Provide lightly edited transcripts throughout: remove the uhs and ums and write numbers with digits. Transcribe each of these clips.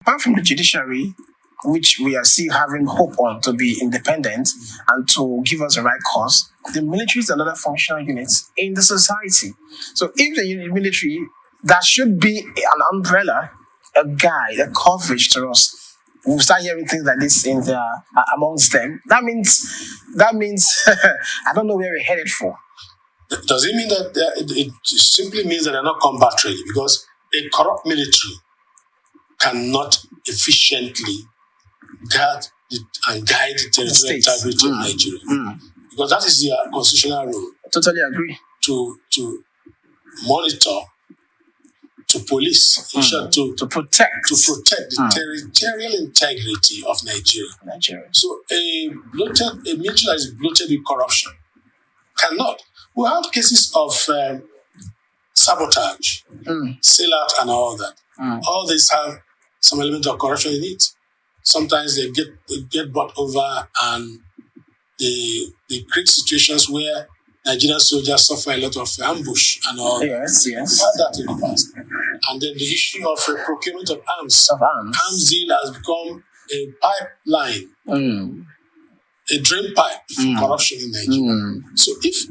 Apart from the judiciary, which we are still having hope on to be independent and to give us the right cause, the military is another functional unit in the society. So if the military, that should be an umbrella, a guide, a coverage to us. We'll start hearing things like this in the amongst them. That means I don't know where we're headed for. Does it mean that it simply means that they're not combat ready? Because a corrupt military cannot efficiently guide the territorial integrity of Nigeria. Because that is their constitutional role. I totally agree. To monitor, to police, to protect the territorial integrity of Nigeria. So a military that is bloated with corruption cannot. We have cases of sabotage, sellout, and all that. All these have some element of corruption in it. Sometimes they get bought over, and they create situations where Nigerian soldiers suffer a lot of ambush and all. Yes. We had that in the past. And then the issue of procurement of arms. Arms deal has become a pipeline, a drain pipe for corruption in Nigeria. So if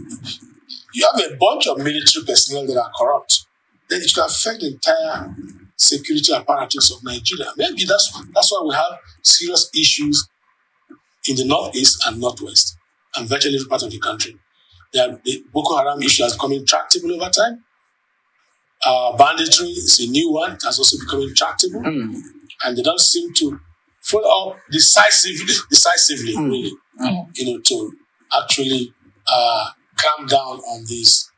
you have a bunch of military personnel that are corrupt, then it will affect the entire security apparatus of Nigeria. Maybe that's why we have serious issues in the northeast and northwest, and virtually every part of the country. The Boko Haram issue has become intractable over time. Banditry is a new one, has also become intractable, and they don't seem to follow up decisively, really, to actually clamp down on these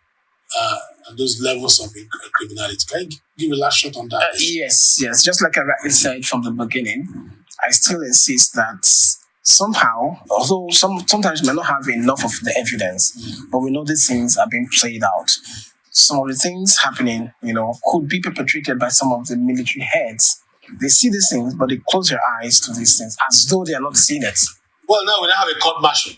those levels of criminality. Can you give a last shot on that? Yes. Just like I rightly said from the beginning, I still insist that somehow, although sometimes we may not have enough of the evidence, but we know these things are being played out. Some of the things happening, could be perpetrated by some of the military heads. They see these things, but they close their eyes to these things as though they are not seeing it. Well, now we now have a court martial.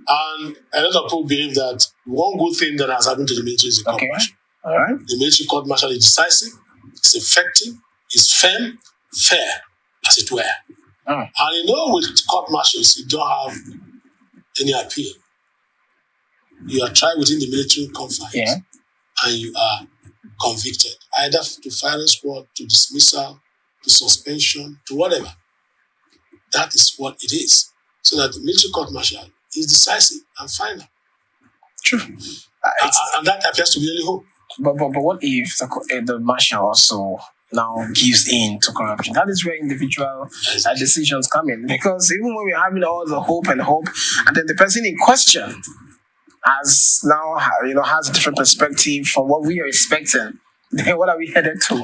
And a lot of people believe that one good thing that has happened to the military is a court martial. All right. The military court martial is decisive, it's effective, it's firm, fair, as it were. And with court martials, you don't have any appeal. You are tried within the military confines, and you are convicted, either to firing squad, to dismissal, to suspension, to whatever. That is what it is. So that the military court martial is decisive and final. True. And that appears to be the only hope. But what if the marshal also now gives in to corruption? That is where individual decisions come in. Because even when we're having all the hope, and then the person in question has a different perspective from what we are expecting, then what are we headed to?